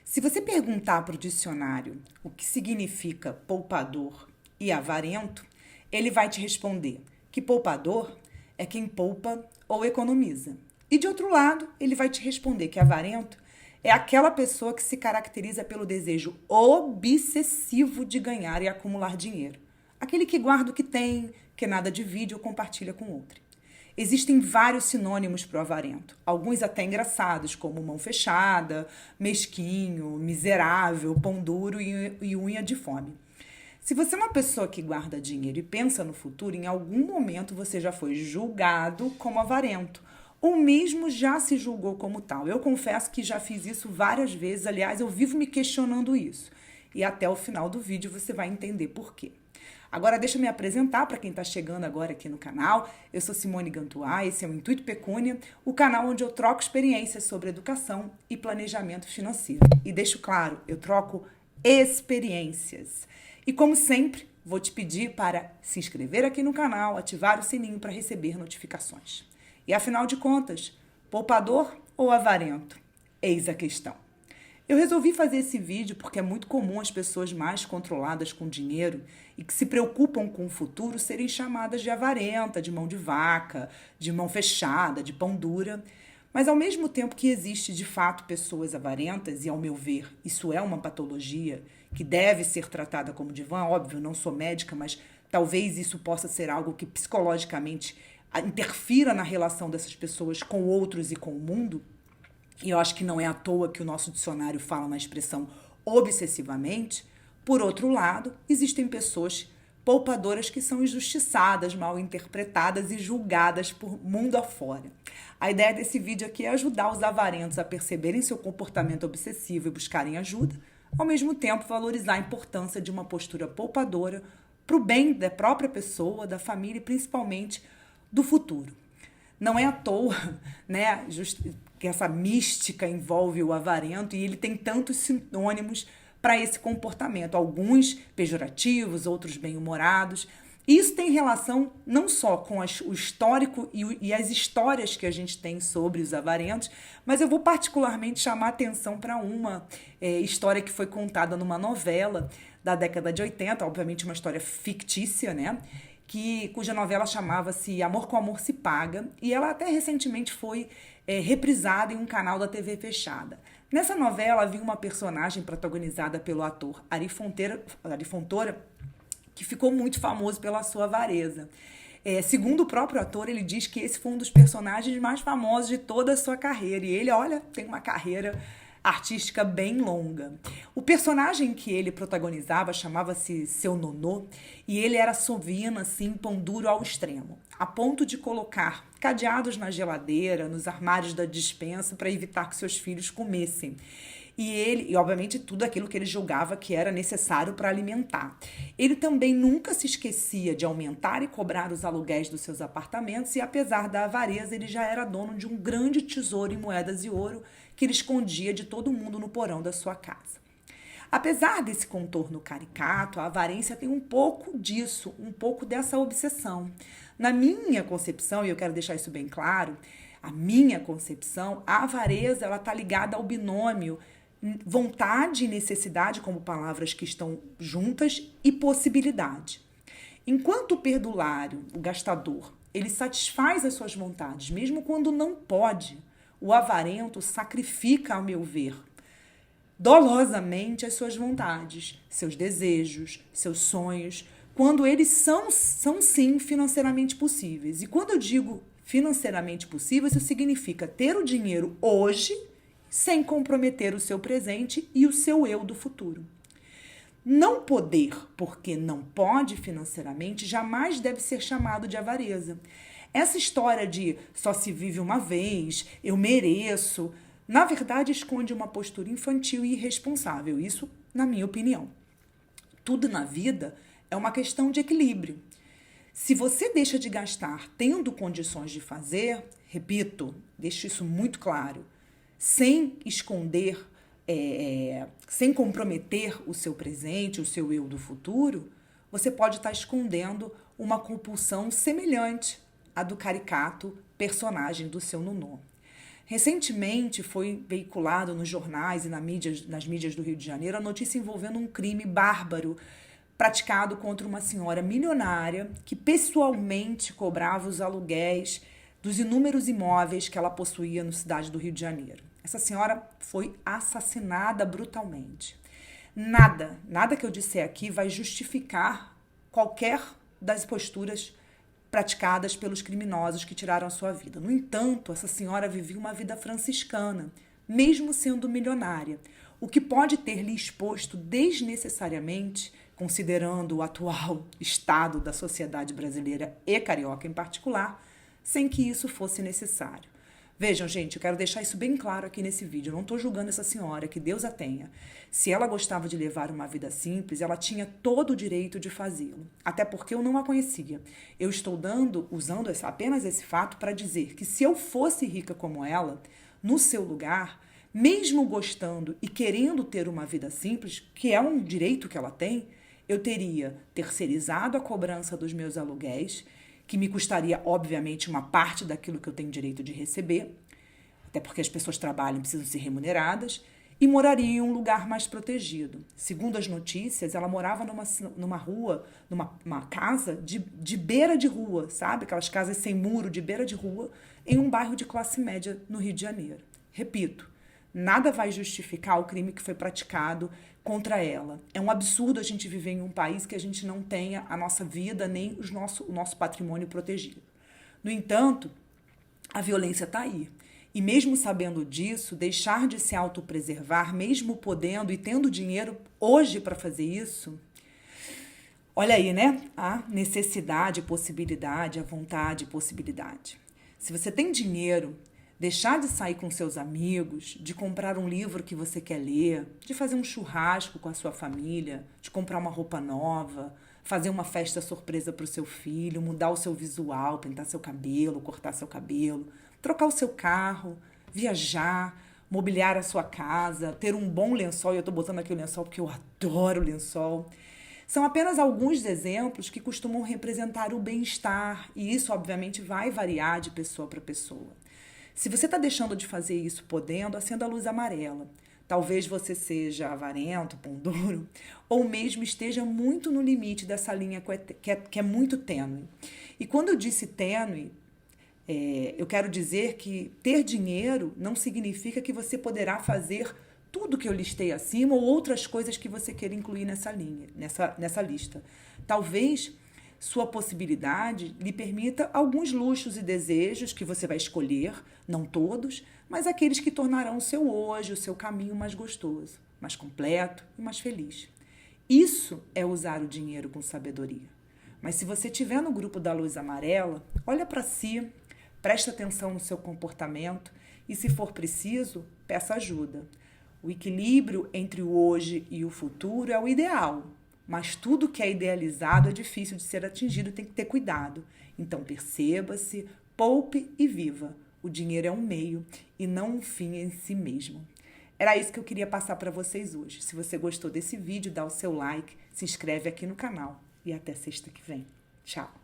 Se você perguntar para o dicionário o que significa poupador e avarento, ele vai te responder que poupador é quem poupa ou economiza. E de outro lado, ele vai te responder que avarento é aquela pessoa que se caracteriza pelo desejo obsessivo de ganhar e acumular dinheiro. Aquele que guarda o que tem, que nada divide ou compartilha com outro. Existem vários sinônimos para o avarento, alguns até engraçados, como mão fechada, mesquinho, miserável, pão duro e unha de fome. Se você é uma pessoa que guarda dinheiro e pensa no futuro, em algum momento você já foi julgado como avarento, ou mesmo já se julgou como tal. Eu confesso que já fiz isso várias vezes, aliás, eu vivo me questionando isso. E até o final do vídeo você vai entender por quê. Agora deixa eu me apresentar para quem está chegando agora aqui no canal. Eu sou Simone Gantuá, esse é o Intuito Pecúnia, o canal onde eu troco experiências sobre educação e planejamento financeiro. E deixo claro, eu troco experiências. E como sempre, vou te pedir para se inscrever aqui no canal, ativar o sininho para receber notificações. E afinal de contas, poupador ou avarento? Eis a questão. Eu resolvi fazer esse vídeo porque é muito comum as pessoas mais controladas com dinheiro e que se preocupam com o futuro serem chamadas de avarenta, de mão de vaca, de mão fechada, de pão dura. Mas ao mesmo tempo que existe de fato pessoas avarentas, e ao meu ver isso é uma patologia que deve ser tratada como divã, óbvio, não sou médica, mas talvez isso possa ser algo que psicologicamente interfira na relação dessas pessoas com outros e com o mundo. E eu acho que não é à toa que o nosso dicionário fala na expressão obsessivamente. Por outro lado, existem pessoas poupadoras que são injustiçadas, mal interpretadas e julgadas por mundo afora. A ideia desse vídeo aqui é ajudar os avarentos a perceberem seu comportamento obsessivo e buscarem ajuda, ao mesmo tempo valorizar a importância de uma postura poupadora para o bem da própria pessoa, da família e principalmente do futuro. Não é à toa, né, que essa mística envolve o avarento e ele tem tantos sinônimos para esse comportamento, alguns pejorativos, outros bem-humorados. Isso tem relação não só com o histórico e as histórias que a gente tem sobre os avarentos, mas eu vou particularmente chamar atenção para uma história que foi contada numa novela da década de 80, obviamente uma história fictícia, né? Cuja novela chamava-se Amor com Amor se Paga, e ela até recentemente foi reprisada em um canal da TV fechada. Nessa novela havia uma personagem protagonizada pelo ator Ari Fontoura, que ficou muito famoso pela sua avareza. Segundo o próprio ator, ele diz que esse foi um dos personagens mais famosos de toda a sua carreira, e ele, olha, tem uma carreira artística bem longa. O personagem que ele protagonizava chamava-se Seu Nonô e ele era sovino, assim, pão duro ao extremo, a ponto de colocar cadeados na geladeira, nos armários da despensa para evitar que seus filhos comessem. E obviamente tudo aquilo que ele julgava que era necessário para alimentar. Ele também nunca se esquecia de aumentar e cobrar os aluguéis dos seus apartamentos e, apesar da avareza, ele já era dono de um grande tesouro em moedas e ouro que ele escondia de todo mundo no porão da sua casa. Apesar desse contorno caricato, a avarência tem um pouco disso, um pouco dessa obsessão. Na minha concepção, e eu quero deixar isso bem claro, a minha concepção, a avareza ela está ligada ao binômio vontade e necessidade como palavras que estão juntas e possibilidade. Enquanto o perdulário, o gastador, ele satisfaz as suas vontades, mesmo quando não pode, o avarento sacrifica, ao meu ver, dolosamente as suas vontades, seus desejos, seus sonhos, quando eles são sim financeiramente possíveis. E quando eu digo financeiramente possível, isso significa ter o dinheiro hoje sem comprometer o seu presente e o seu eu do futuro. Não poder, porque não pode financeiramente, jamais deve ser chamado de avareza. Essa história de só se vive uma vez, eu mereço, na verdade esconde uma postura infantil e irresponsável, isso na minha opinião. Tudo na vida é uma questão de equilíbrio. Se você deixa de gastar tendo condições de fazer, repito, deixo isso muito claro, sem esconder, sem comprometer o seu presente, o seu eu do futuro, você pode estar escondendo uma compulsão semelhante à do caricato personagem do Seu Nonô. Recentemente foi veiculado nos jornais e nas mídias do Rio de Janeiro a notícia envolvendo um crime bárbaro praticado contra uma senhora milionária que pessoalmente cobrava os aluguéis dos inúmeros imóveis que ela possuía na cidade do Rio de Janeiro. Essa senhora foi assassinada brutalmente. Nada que eu disser aqui vai justificar qualquer das posturas praticadas pelos criminosos que tiraram a sua vida. No entanto, essa senhora vivia uma vida franciscana, mesmo sendo milionária, o que pode ter lhe exposto desnecessariamente, considerando o atual estado da sociedade brasileira e carioca em particular, sem que isso fosse necessário. Vejam, gente, eu quero deixar isso bem claro aqui nesse vídeo. Eu não estou julgando essa senhora, que Deus a tenha. Se ela gostava de levar uma vida simples, ela tinha todo o direito de fazê-lo. Até porque eu não a conhecia. Eu estou usando apenas esse fato para dizer que se eu fosse rica como ela, no seu lugar, mesmo gostando e querendo ter uma vida simples, que é um direito que ela tem, eu teria terceirizado a cobrança dos meus aluguéis, que me custaria, obviamente, uma parte daquilo que eu tenho direito de receber, até porque as pessoas trabalham e precisam ser remuneradas, e moraria em um lugar mais protegido. Segundo as notícias, ela morava numa rua, numa casa de beira de rua, sabe? Aquelas casas sem muro, de beira de rua, em um bairro de classe média no Rio de Janeiro. Repito, nada vai justificar o crime que foi praticado contra ela. É um absurdo a gente viver em um país que a gente não tenha a nossa vida nem o nosso patrimônio protegido. No entanto, a violência está aí. E mesmo sabendo disso, deixar de se autopreservar, mesmo podendo e tendo dinheiro hoje para fazer isso, olha aí, né? A necessidade, possibilidade, a vontade, possibilidade. Se você tem dinheiro, deixar de sair com seus amigos, de comprar um livro que você quer ler, de fazer um churrasco com a sua família, de comprar uma roupa nova, fazer uma festa surpresa para o seu filho, mudar o seu visual, pintar seu cabelo, cortar seu cabelo, trocar o seu carro, viajar, mobiliar a sua casa, ter um bom lençol. E eu estou botando aqui o lençol porque eu adoro lençol. São apenas alguns exemplos que costumam representar o bem-estar, e isso, obviamente, vai variar de pessoa para pessoa. Se você está deixando de fazer isso podendo, acenda a luz amarela. Talvez você seja avarento, pão duro, ou mesmo esteja muito no limite dessa linha que é muito tênue. E quando eu disse tênue, eu quero dizer que ter dinheiro não significa que você poderá fazer tudo que eu listei acima ou outras coisas que você queira incluir nessa lista. Talvez sua possibilidade lhe permita alguns luxos e desejos que você vai escolher, não todos, mas aqueles que tornarão o seu hoje, o seu caminho mais gostoso, mais completo e mais feliz. Isso é usar o dinheiro com sabedoria. Mas se você estiver no grupo da luz amarela, olha para si, presta atenção no seu comportamento e, se for preciso, peça ajuda. O equilíbrio entre o hoje e o futuro é o ideal. Mas tudo que é idealizado é difícil de ser atingido, tem que ter cuidado. Então perceba-se, poupe e viva. O dinheiro é um meio e não um fim em si mesmo. Era isso que eu queria passar para vocês hoje. Se você gostou desse vídeo, dá o seu like, se inscreve aqui no canal e até sexta que vem. Tchau!